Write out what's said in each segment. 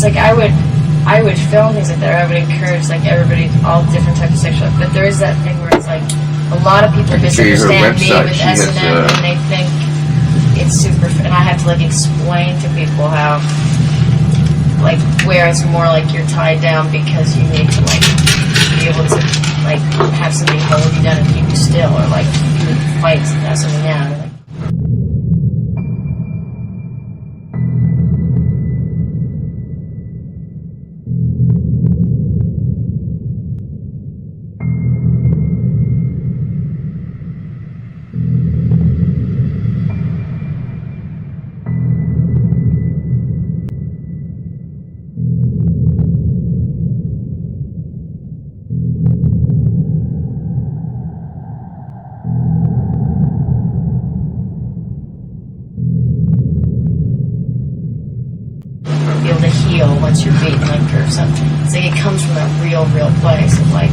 like I would film things like that. I would encourage like everybody, all different types of sexual. But there is that thing where it's like a lot of people misunderstand me with S&M and they think it's super. And I have to like explain to people how, like, where it's more like you're tied down because you need to like be able to like have somebody hold you down and keep you still, or like you fight something down. Like, be able to heal once you're beaten like or something. It's like it comes from that real place of like.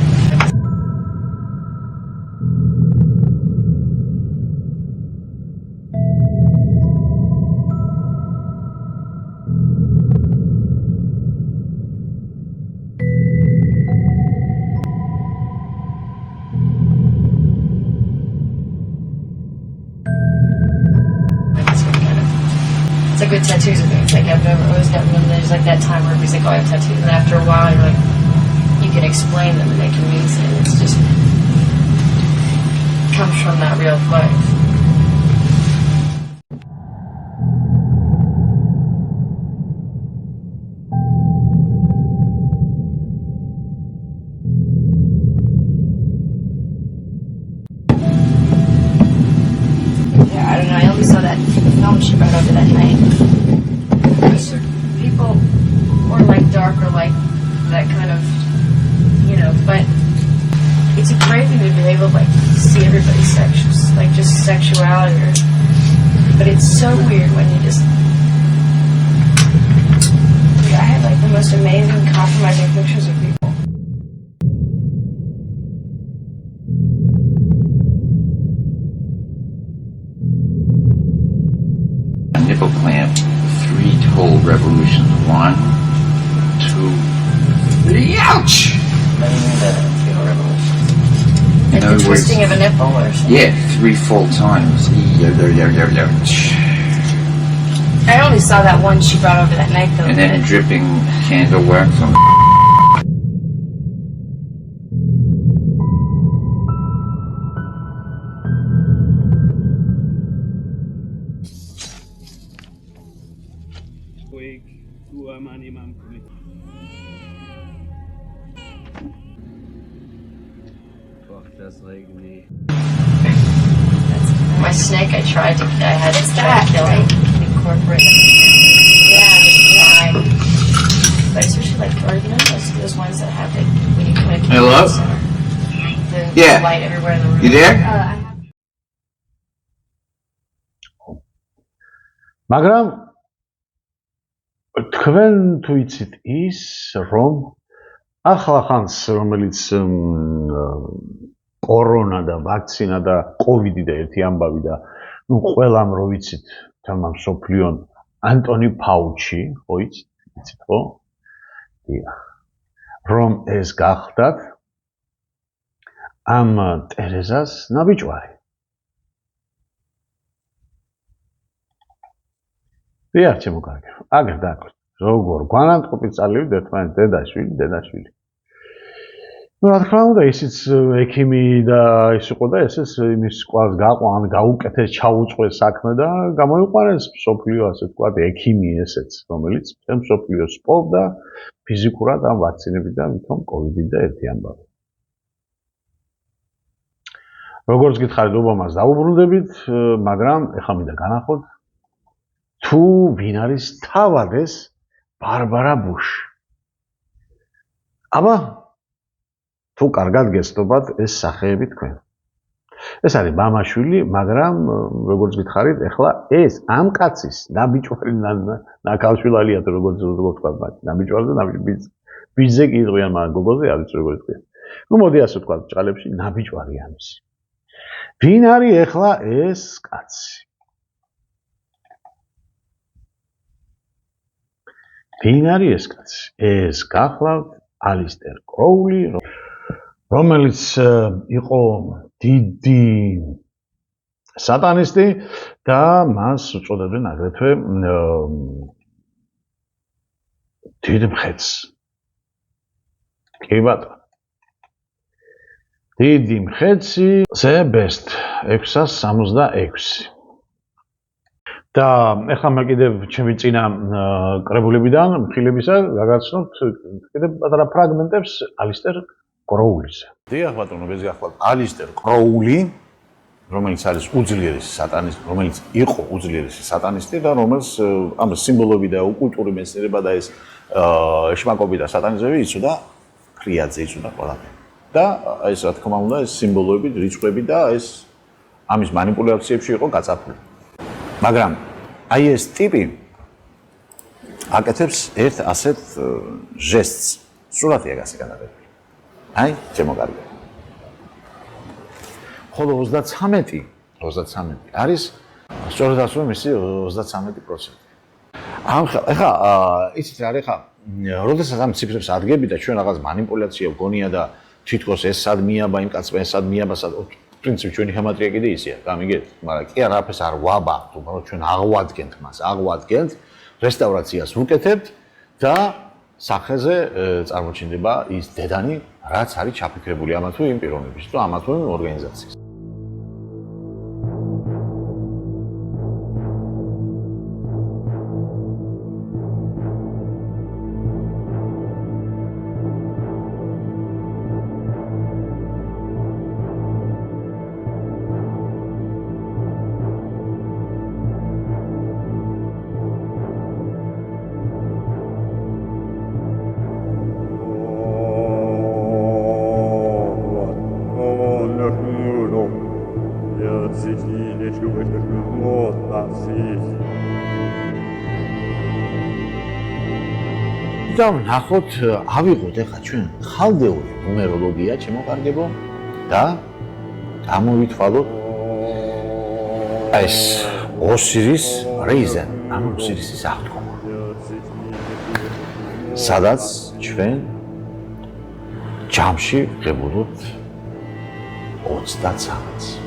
It's like with tattoos with me. It's like I've always gotten them. There's like that time where he's like, "Oh, I have tattoos," and after a while, you're like, you can explain them and they can mean something. It's just comes from that real place. I don't know. I only saw that film she brought over that night. People or like dark or like that kind of, you know. But it's a great thing to be able to like see everybody's sexual, like just sexuality. But it's so weird when you just. I had like the most amazing compromising pictures of people. Nipple clamp, 3 total revolutions. 1, 2, 3, ouch! Like the twisting of a nipple or something? Yeah, 3 full times. I only saw that one she brought over that night though. And then dripping candle wax on That's like me. My snake, I had to kill it, incorporate it. Yeah, but especially like, or you know those ones that have it when you communicate. Hello? The light everywhere in the room. You there? მაგრამ თქვენ თუ იცით ის რომ ახლა ხანს რომელიც კორონა და ვაქცინა და კოვიდი და ერთი ამბავი და ნუ ყველამ რო ვიცით თამა მსოფლიონ ანტონი ფაუჩი ხო იცით ხო? დიახ. რომ ეს გახდათ ამ ტერეზას ნაბიჯვარი. დიახ, ჩემო კარგო. აგერ დააკვირდით. როგორ გვანანტყოფით წალივით ერთმანეთს დედაშვილი. Ну, რა თქმა უნდა, ისიც ექიმი და ის იყო და ესეც იმის ყავს გაყვან, გაუკეთეს, ჩაუწყვეს საქმე და გამოიყვანეს მსოფლიო, ასე ვთქვათ, ექიმი ესეც, რომელიც მსოფლიოს სპორტდა ფიზიკურად ამ ვაქცინებით და მithom კოვიდით და ერთი ამბავი. როგორც გითხარით, ობამას დაუბრუნდებით, მაგრამ ეხლა მინდა განახოთ თუ ვინ არის თავად ეს ბარბარა ბუში. აბა თუ კარგად გესწობათ ეს სახეები თქვენ. ეს არის მამაშვილი, მაგრამ როგორც გითხარით, ეხლა ეს ამ კაცის ნაბიჯვარი ნაკალშვილალია თუ როგორც ვთქვათ, ნაბიჯვარი და ბიძზე კი იყვიან, მაგრამ გოგოზე არის როგორც თქვენ. Ну, მოდი ასე ვთქვათ, ჭალებში ნაბიჯვარი ამის. ვინ არის ეხლა ეს კაცი? ვინ არის ეს კაცი? ეს გახლავთ ალისტერ კროული, რომელიც იყო დიდი სატანისტი და მას უწოდებდნენ აგრეთვე დიდ მხედს. კი ბატონო. დიდი მხედი The Best 666. და ეხლა მე კიდევ ჩემი წინა კრებულებიდან მხილებისა გაგაცნობთ კიდევ პატარა ფრაგმენტებს ალისტერ კროულისა. დიახ ბატონო, ეს გახლავთ ალისტერ კროული, რომელიც არის უძლიერესი სატანისტი, რომელიც იყო უძლიერესი სატანისტი და რომელიც ამ სიმბოლოები და კულტური მეცნიერება და ეს შმაკობი და სატანიზმები იცოდა ფრიაძე იცოდა ყველაფერი. და ეს რა თქმა უნდა ეს სიმბოლოები, რიცხვები და ეს ამის манипуляციებში იყო გაწაფული. მაგრამ აი ეს ტიპი აკეთებს ერთ ასეთ ჟესტს. სურათია გასი განაცხადებული. აი, ჩემო კარგი. ხოლო 33 არის სწორედ ასე მისი 33%. ეხლა იცით რა არის ხა, როდესაც ამ ციფრებს ადგები და ჩვენ რაღაც манипуляცია გონია და თითქოს ეს სად მიაბა იმ კაცმა, ეს სად მიაბა სად პრინციპი ჩვენი ხემატრია კიდე ისეა, გამიგეთ? მაგრამ კი არაფერს არ ვაბახთ, უბრალოდ ჩვენ აღვადგენთ მას, რესტავრაციას ვუკეთებთ და სახეზე წარმოჩინდება ის დედანი, რაც არის ჩაფიქრებული ამა თუ იმ პიროვნების თუ ამა თუ იმ ორგანიზაციის. და ნახოთ, ავიღოთ ახლა ჩვენ ხალდეული ნუმეროლოგია, ჩემო და გამოვითვალოთ ეს ოსირის რეიზენ, ანუ ოსირისის აღდგომა. სადაც ჩვენ ჯამში ღებულობთ 30 საათს.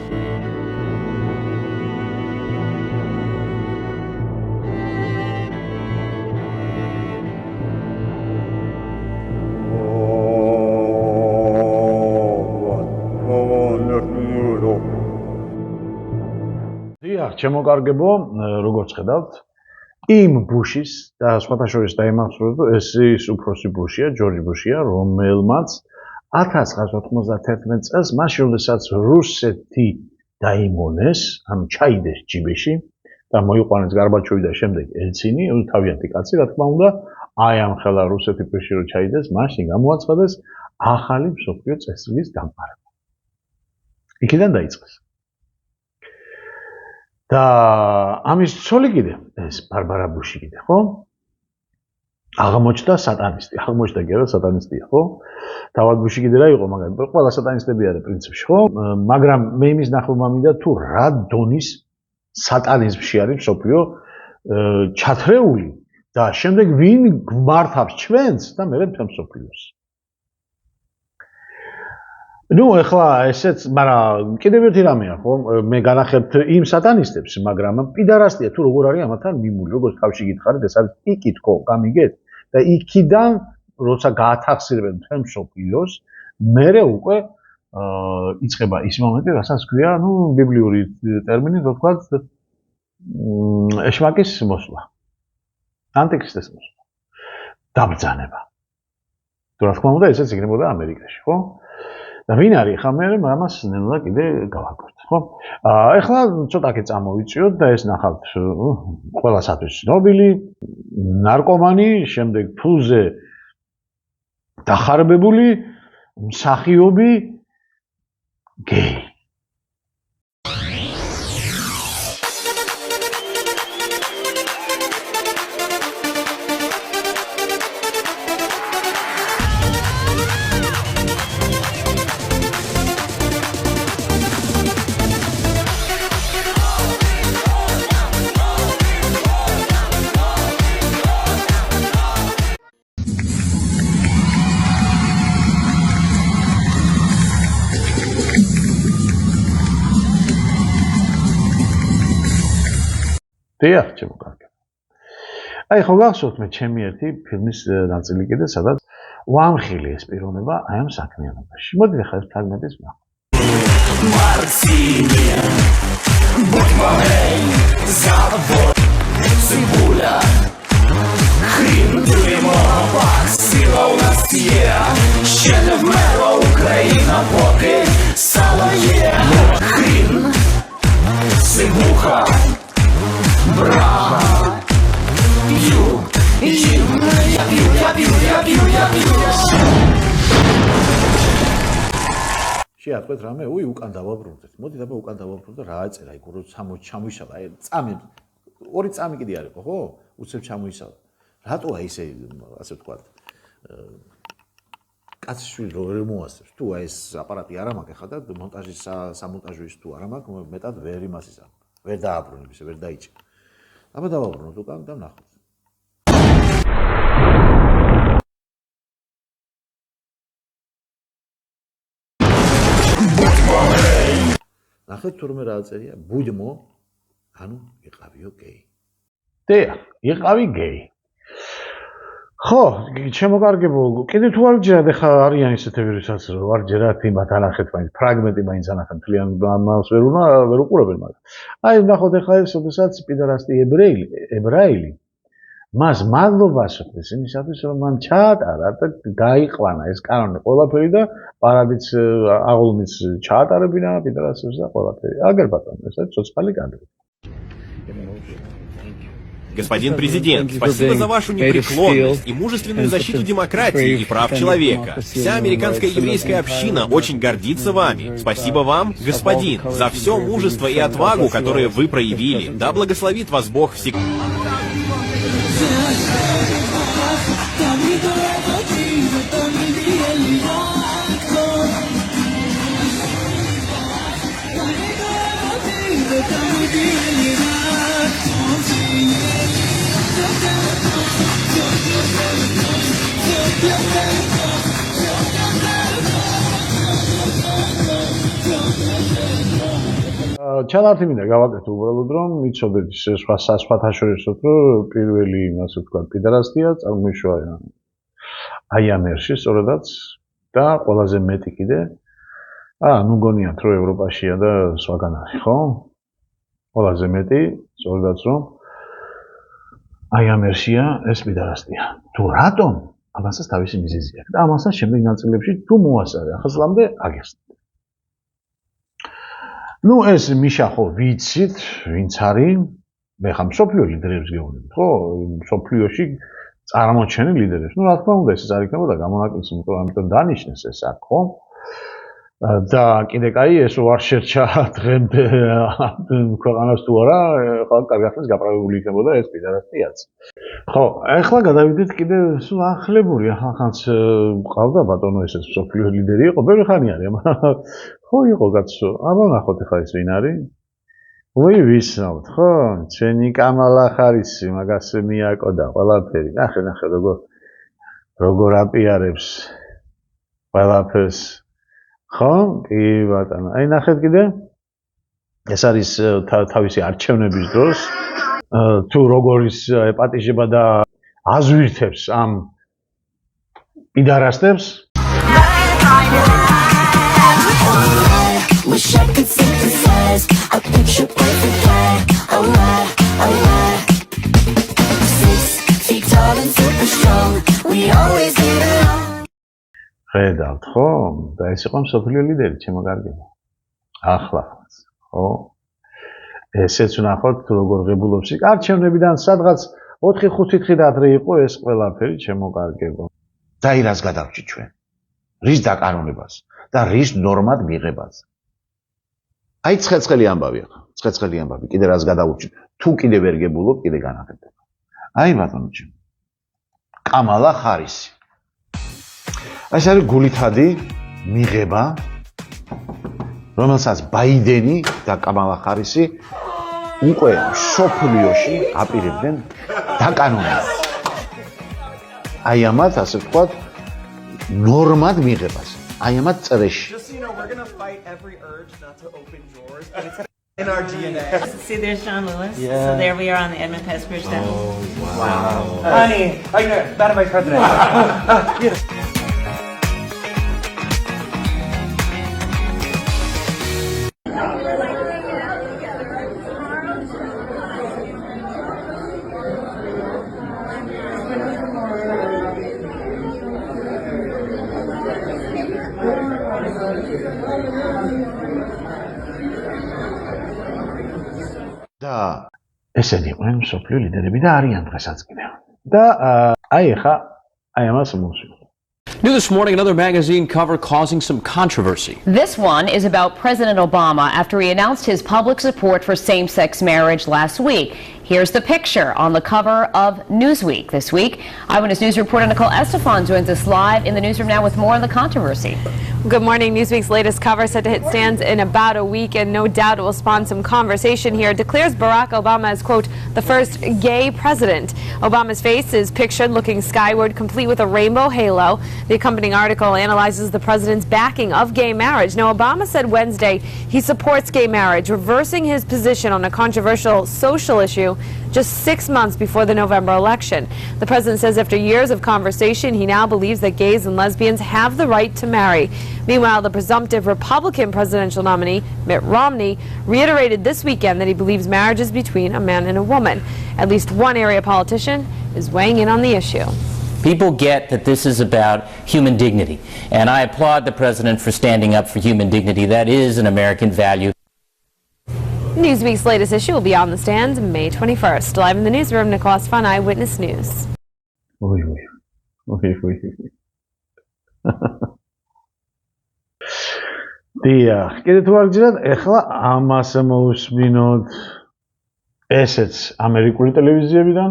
ჩემო კარგებო, როგორც ხედავთ, იმ ბუშის და სხვათა შორის დაიმახსოვრეთ, ეს ის უფროსი ბუშია, ჯორჯ ბუშია, რომელმაც 1991 წელს, მაშინ როდესაც რუსეთი დაიმონეს, ანუ ჩაიდეს ჯიბეში და მოიყვანეს გარბაჩოვი და შემდეგ ელცინი, თავიანთი კაცი, რა თქმა უნდა, აი ამ ხელა რუსეთი პირში რო ჩაიდეს, მაშინ გამოაცხადეს ახალი მსოფლიო წესრიგის დამყარება. იქიდან დაიწყეს. და ამის ცოლი კიდე, ეს ბარბარა ბუში კიდე, ხო? აღმოჩნდა სატანისტი, აღმოჩნდა კი არა სატანისტია, ხო? თავად ბუში კიდე რა იყო, მაგალითად, ყველა სატანისტები არის პრინციპში, ხო? მაგრამ მე იმის ნახვა მინდა თუ რა დონის სატანიზმში არის მსოფლიო ჩათრეული და შემდეგ ვინ გვმართავს ჩვენს და მე მთელ მსოფლიოს. ნუ ეხლა ესეც, მაგრამ კიდევ ერთი რამეა, ხო? მე განახებთ იმ სატანისტებს, მაგრამ პიდარასტია თუ როგორ არის ამათთან მიმული, როგორც თავში გითხარით, ეს არის პიკით, ხო, გამიგეთ? და იქიდან, როცა გაათახსირებენ მთელ მსოფლიოს, მერე უკვე იწყება ის მომენტი, რასაც ქვია, ნუ ბიბლიური ტერმინით, რო ვთქვათ, ეშმაკის მოსვლა. ანტიქრისტეს მოსვლა. დაბრძანება. თუ რა თქმა უნდა, ესეც იქნებოდა ამერიკაში, ხო? და ვინ არის ხა მე ამას ნელა კიდე გავაკეთოთ, ხო? ეხლა ცოტაკი წამოვიწიოთ და ეს ნახავთ ყველასათვის ცნობილი ნარკომანი, შემდეგ ფულზე დახარბებული მსახიობი გეი. დიახ, ჩემო კარგო. აი ხო გახსოვთ მე ჩემი ერთი ფილმის ნაწილი კიდე, სადაც უამხილი ეს პიროვნება აი ამ საქმიანობაში. მოდით ახლა ეს ფრაგმენტის ვნახოთ. Martinie, будь моей, завод, цибуля, хрін, дерьмо, бак, сила у нас є, ще не вмерла Україна, поки сало є, хрін, сивуха, брага, п'ю, їм, я п'ю, я п'ю, я п'ю, я п'ю. შეატყვეთ რამე, უი უკან დავაბრუნდეთ. მოდით აბა უკან დავაბრუნდეთ, რა აწერა იქ რო ჩამოიშალა, აი წამი, ორი წამი კიდე არ იყო, ხო? უცებ ჩამოიშალა. რატოა ისე, ასე ვთქვათ, კაცშვილი რო მოასწრებს. თუ აი ეს აპარატი არ ამაქვს ხა და მონტაჟის სამონტაჟო ის თუ არ ამაქვს, მეტად ვერ იმასისა. ვერ დააბრუნებ ისე, ვერ დაიჭი. აბა დავაბრუნოთ უკან და ვნახოთ. ნახეთ თურმე რა აწერია, ბუდმო, ანუ იყავიო გეი. დიახ, იყავი გეი. ხო, ჩემო კარგებო, კიდე თუ არ ჯერათ ახლა არიან ისეთები, ვისაც არ ჯერათ იმათ ანახეთ მაინც ფრაგმენტი მაინც ანახეთ, მთლიან ამას ვერ უყურებენ მაგრამ. აი ნახოთ ახლა ეს, შესაძაც პიდარასტი ებრაელი მას მადლობას უთმის იმისათვის, რომ მან ჩაატარა და გაიყვანა ეს კანონი ყველაფერი და პარადიც აღლუმის ჩაატარებინა პიდარასებს და ყველაფერი. აგერ ბატონო, ეს არის ცოცხალი კადრი. Господин президент, спасибо за вашу непреклонность и мужественную защиту демократии и прав человека. Вся американская еврейская община очень гордится вами. Спасибо вам, господин, за все мужество и отвагу, которые вы проявили. Да благословит вас Бог всегда. ჩალართი მინდა გავაკეთო უბრალოდ რომ მიცოდეთ სხვათა შორისოთ რომ პირველი ასე ვთქვათ პიდარასტია წარმოიშვა აი ამ ერში სწორედაც და ყველაზე მეტი კიდე ნუ გონიათ რომ ევროპაშია და სხვაგან არის ხო ყველაზე მეტი სწორედაც რომ აი ამ ერშია ეს პიდარასტია თუ რატომ ამასაც თავისი მიზეზი აქვს და ამასაც შემდეგ ნაწილებში თუ მოასწარე ახლა აგიხსნით ну ეს მიშა ხო ვიცით ვინც არის მე ხა მსოფლიო ლიდერებს გეუბნებით ხო მსოფლიოში წარმოჩენილ ლიდერებს ну რა თქმა უნდა ეს არ იქნებოდა გამონაკლისი ამიტომ დანიშნეს ეს აქ ხო და კიდე კაი ეს ვარ შერჩა დღემდე ქვეყანას თუ არა ხო კარგად გაპრობებული იქნებოდა ეს პიდარასტიაც ხო ახლა გადავიდეთ კიდე სულ ახლებური ახანც ყავდა ბატონო ესეც მსოფლიო ლიდერი იყო ბევრი ხანი არის მაგრამ ხო იყო კაცო აბა ნახოთ ახლა ეს ვინ არის ვი ვისნავთ ხო ჩვენი კამალა ხარისი მაგას მიაკოდა ყველაფერი ნახე როგორ აპიარებს ყველაფერს ხო კი ბატონო აი ნახეთ კიდე ეს არის თავისი არჩევნების დროს თუ როგორ ის ეპატიჟება და აზვირთებს ამ პიდარასტებს Wish I could synthesize a picture perfect like alright 6 feet tall and super strong we always get along ხედავთ ხო და ეს იყო მსოფლიო ლიდერი ჩემო კარგებო ახლა ხო ესეც ვნახოთ თუ როგორ ღებულობს არჩევნებიდან სადღაც 4-5 დღით ადრე იყო ეს ყველაფერი ჩემო კარგებო და ირას გადავრჩით ჩვენ რის დაკანონებას და რის ნორმად მიღებას აი ცხეცხელი ამბავი ახლა ცხეცხელი ამბავი კიდე რას გადავრჩით თუ კიდე ვერ გებულობ კიდე განახეთება აი ბატონო ჩემო კამალა ხარისი ეს არის გულითადი მიღება რომელსაც ბაიდენი და კამალა ხარისი უკვე სოფლიოში აპირებდნენ დაკანონებას აი ამათ ასე ვთქვათ ნორმად მიღებას აი ამათ წრეში In our DNA. See, there's John Lewis. Yeah. So there we are on the Edmund Pettus Bridge down. Oh, wow. Honey, I know, Madam Vice President. Yes. და ესენი იყვნენ მსოფლიო ლიდერები და არიან დღესაც კიდევ. და აი ახლა აი ამას მოვსვით. New this morning, another magazine cover causing some controversy. This one is about President Obama after he announced his public support for same-sex marriage last week. Here's the picture on the cover of Newsweek this week. Eyewitness News reporter Nicole Estefan joins us live in the newsroom now with more on the controversy. Good morning. Newsweek's latest cover set to hit stands in about a week, and no doubt it will spawn some conversation here. It declares Barack Obama as, quote, the first gay president. Obama's face is pictured looking skyward, complete with a rainbow halo. The accompanying article analyzes the president's backing of gay marriage. Now, Obama said Wednesday he supports gay marriage, reversing his position on a controversial social issue just 6 months before the November election. The president says after years of conversation, he now believes that gays and lesbians have the right to marry. Meanwhile, the presumptive Republican presidential nominee, Mitt Romney, reiterated this weekend that he believes marriage is between a man and a woman. At least one area politician is weighing in on the issue. People get that this is about human dignity, and I applaud the president for standing up for human dignity. That is an American value. Newsweek's latest issue will be on the stands May 21st. Live in the newsroom, Nicole Estefan, Eyewitness News. დიახ, კიდე თუ არ გძინათ, ეხლა ამას მოვუსმინოთ ესეც ამერიკული ტელევიზიებიდან.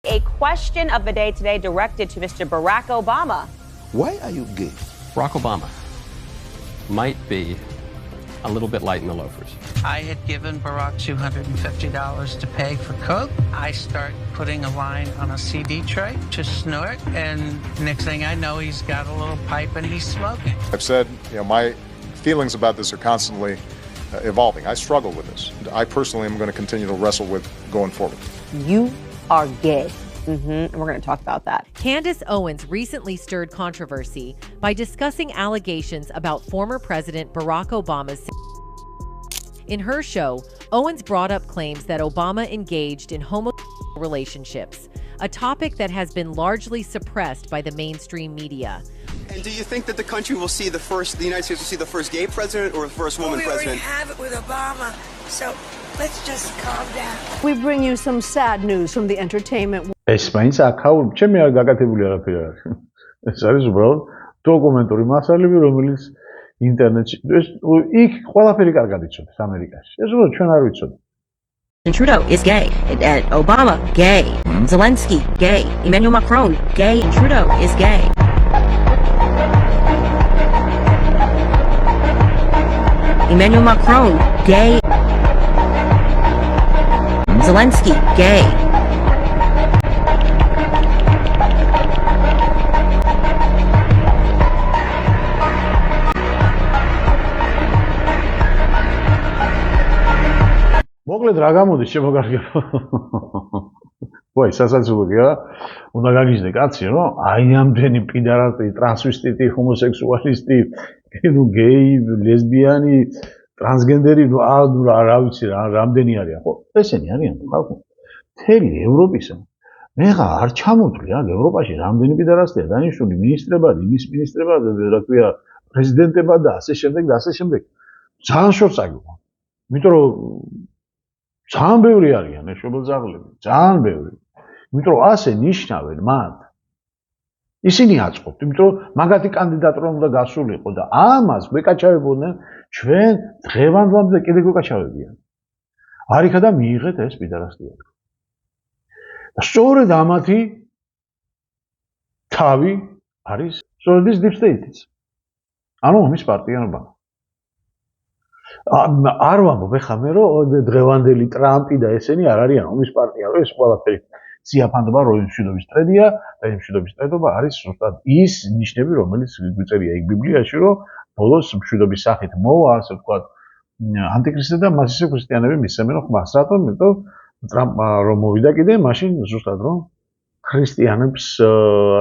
A question of the day today directed to Mr. Barack Obama. Why are you gay? Barack Obama might be a little bit light in the loafers. I had given Barack $250 to pay for coke. I start putting a line on a CD tray to snort, and next thing I know, he's got a little pipe and he's smoking. I've said, my feelings about this are constantly evolving. I struggle with this. I personally am going to continue to wrestle with going forward. You are gay. We're going to talk about that. Candace Owens recently stirred controversy by discussing allegations about former President Barack Obama's. In her show, Owens brought up claims that Obama engaged in homosexual relationships, a topic that has been largely suppressed by the mainstream media. And do you think that the country will see the United States will see the first gay president or the first woman president? We already have it with Obama, so let's just calm down. We bring you some sad news from the entertainment. ეს მაინც აქაურ ჩემი არ გაკეთებული არაფერი არ არის. ეს არის უბრალოდ დოკუმენტური მასალები, რომელიც ინტერნეტში იქ ყველაფერი კარგად იცოდეს ამერიკაში. ეს უბრალოდ ჩვენ არ ვიცოდით. Trudeau is gay. Obama, gay. Zelensky, gay. Emmanuel Macron, gay. Trudeau is gay. Emmanuel Macron, gay. Zelensky, gay. მოკლედ რა გამოდის შემოგარგება? ვაი, სასაცილოა. უნდა გაგიჟდე კაცი, რომ აი ამდენი პიდარასტი, ტრანსვისტიტი, ჰომოსექსუალისტი, გეი, ლესბიანი, ტრანსგენდერი, რა ვიცი რა, რამდენი არიან, ხო? ესენი არიან, ხალხო. მთელი ევროპისა. მე არ ჩამოთვლი რა, ევროპაში რამდენი პიდარასტია დანიშნული მინისტრებად, იმის მინისტრებად, რა ქვია, პრეზიდენტებად და ასე შემდეგ და ასე შემდეგ. ძალიან შორს აგიყვან. იმიტომ რომ ძალიან ბევრი არიან მშობელძაღლები, ძალიან ბევრი. იმიტომ რომ ასე ნიშნავენ მათ. ისინი აწყობთ, იმიტომ რომ მაგათი კანდიდატურა უნდა გასულიყო და ამას გვეკაჩავებოდნენ ჩვენ დღევანდლამდე კიდე გვეკაჩავებიან. არ იქა და მიიღეთ ეს პიდარასტია. და სწორედ ამათი თავი არის სწორედ ის deep state-იც. ანუ ომის პარტიანობა. არ ვამბობ ეხლა მე რომ დღევანდელი ტრამპი და ესენი არ არიან ომის პარტია, რომ ეს ყველაფერი სიაფანტობა რო მშვიდობის ტრედია და იმ მშვიდობის ტრედობა არის ზუსტად ის ნიშნები, რომელიც გვიწერია იქ ბიბლიაში, რომ ბოლოს მშვიდობის სახით მოვა, ასე ვთქვათ, ანტიქრისტე და მას ისე ქრისტიანები მისცემენ ხმას. რატომ? იმიტომ ტრამპმა რომ მოვიდა კიდე, მაშინ ზუსტად რომ ქრისტიანებს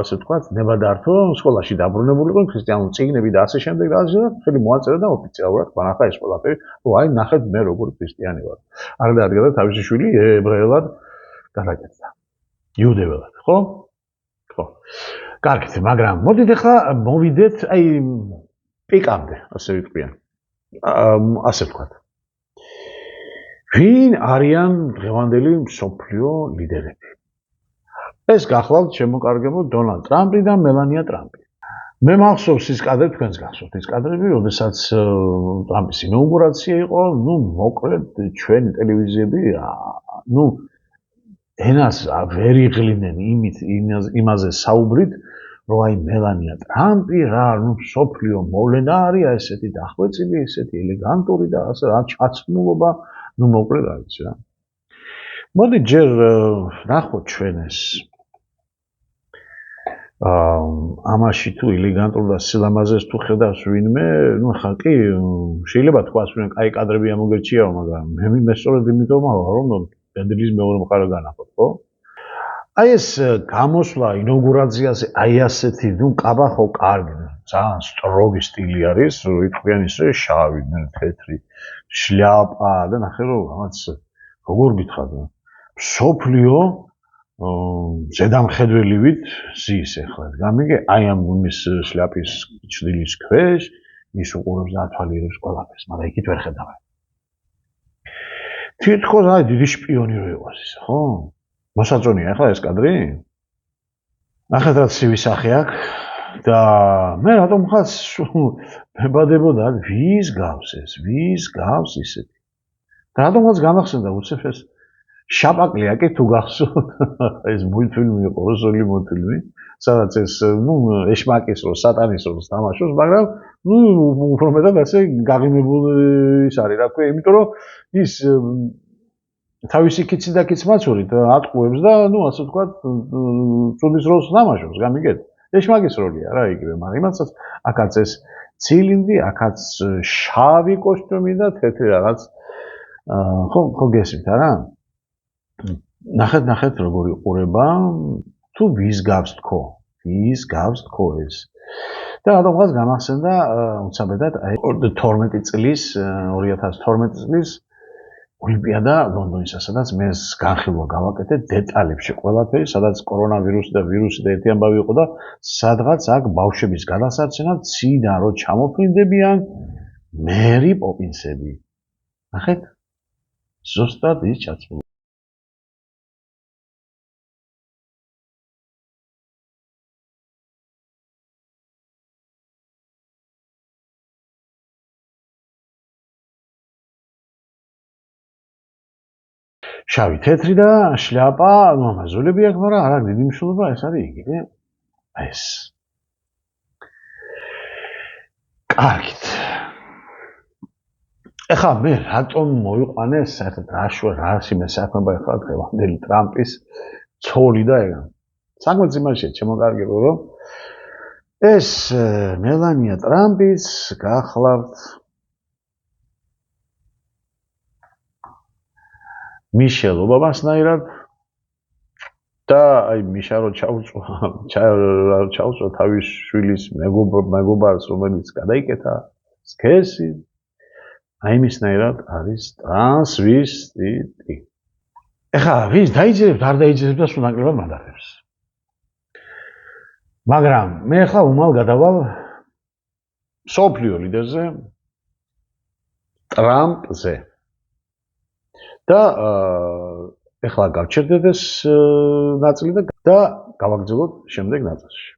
ასე ვთქვათ, ნებადართო სკოლაში დაბრუნებულიყვნენ ქრისტიანული წიგნები და ასე შემდეგ და ასე ხელი მოაწერა და ოფიციალურად განახა ეს ყველაფერი, რომ აი ნახეთ მე როგორ ქრისტიანი ვარ. არ დადგა და თავისი შვილი ებრაელად გადაკეთდა. იუდეველად, ხო? ხო. კარგით, მაგრამ მოდით ახლა მოვიდეთ აი პიკამდე, ასე ვიტყვიან. ასე ვთქვათ. ვინ არიან დღევანდელი მსოფლიო ლიდერები? ეს გახლავთ შემოკარგებო დონალდ ტრამპი და მელანია ტრამპი. მე მახსოვს ის კადრები, თქვენს გახსოვთ ის კადრები, როდესაც ტრამპის ინაუგურაცია იყო, ნუ მოკლედ ჩვენი ტელევიზიები, ნუ ენას ვერ იღლინენ იმაზე საუბრით, რომ აი მელანია ტრამპი რა, ნუ მსოფლიო მოვლენა არის, ესეთი დახვეწილი, ესეთი ელეგანტური და ასე რა ჩაცმულობა, ნუ მოკლედ არის რა. მოდი ჯერ ნახოთ ჩვენ ეს ამაში თუ ელეგანტურ და სილამაზეს თუ ხედავს ვინმე, ნუ ხა კი შეიძლება თქვას ვინ კაი კადრები ამოგერჩიაო, მაგრამ მე სწორედ იმიტომ მავალ რომ ბენდლის მეორე მხარე განახოთ, ხო? აი ეს გამოსვლა ინაუგურაციაზე აი ასეთი, ნუ კაბახო კარგი, ძალიან სტროგი სტილი არის, ვიტყვიან ისე შავი, თეთრი, შლაპა და ნახე რომ რაღაც როგორ გითხრათ, მსოფლიო ზედამხედველივით ზის ახლა გამიგე აი ამ იმის შლაპის ჩრდილის ქვეშ ის უყურებს და ათვალიერებს ყველაფერს, მაგრამ იქით ვერ ხედავენ. თითქოს აი დიდი შპიონი რო იყოს ის, ხო? მოსაწონია ახლა ეს კადრი? ნახეთ რა ცივი სახე აქვს და მე რატომ ხაც მებადებოდა ვის გავს ეს, ვის გავს ისეთი. და რატომაც გამახსენდა უცებ ეს შაპაკლია კი თუ გახსოვთ ეს მულტფილმი იყო, რუსული მულტფილმი, სადაც ეს ნუ ეშმაკის რო სატანის როლს თამაშობს, მაგრამ ნუ უფრო მეტად ასე გაღიმებული ის არის, რა ქვია, იმიტომ რომ ის თავისი კიცი და კიცმაცურით ატყუებს და ნუ ასე ვთქვათ, წუდის როლს თამაშობს, გამიგეთ? ეშმაკის როლია რა იგივე, მაგრამ იმასაც აქაც ეს ცილინდრი, აქაც შავი კოსტიუმი და თეთრი რაღაც ხო გესმით არა? ნახეთ როგორ იყურება, თუ ვის გავს თქო, ვის გავს თქო ეს. და რატომღაც გამახსენდა უცაბედად აი 2012 წლის ოლიმპიადა ლონდონისა, სადაც მე განხილვა გავაკეთე დეტალებში ყველაფერი, სადაც კორონავირუსი და ვირუსი და ერთი ამბავი იყო და სადღაც აქ ბავშვების გადასარჩენად ციდან რო ჩამოფრინდებიან მერი პოპინსები. ნახეთ? ზუსტად ის ჩაცმული. შავი თეთრი და შლაპა, ნუ ამაზულები აქვს, მაგრამ არ აქვს დიდი მნიშვნელობა, ეს არის იგივე ეს. კარგით. ეხლა მე რატომ მოიყვანე საერთოდ რას იმესახება ეხლა დღევანდელი ტრამპის ცოლი და ეგა. საქმეც იმაშია შემოგარგებო, რომ ეს მელანია ტრამპის გახლავთ მიშელ ობამასნაირად და აი მიშა რო ჩაუწვა თავის შვილის მეგობარს, რომელიც გადაიკეთა სქესი, აი მისნაირად არის ტრანსვისტიტი. ეხლა ვის დაიძინებთ, არ დაიძინებთ და სულ ნაკლებად მადარებს. მაგრამ მე ახლა უმალ გადავალ მსოფლიო ლიდერზე, ტრამპზე. და ეხლა გავჩერდეთ ეს ნაწილი და გავაგრძელოთ შემდეგ ნაწილში.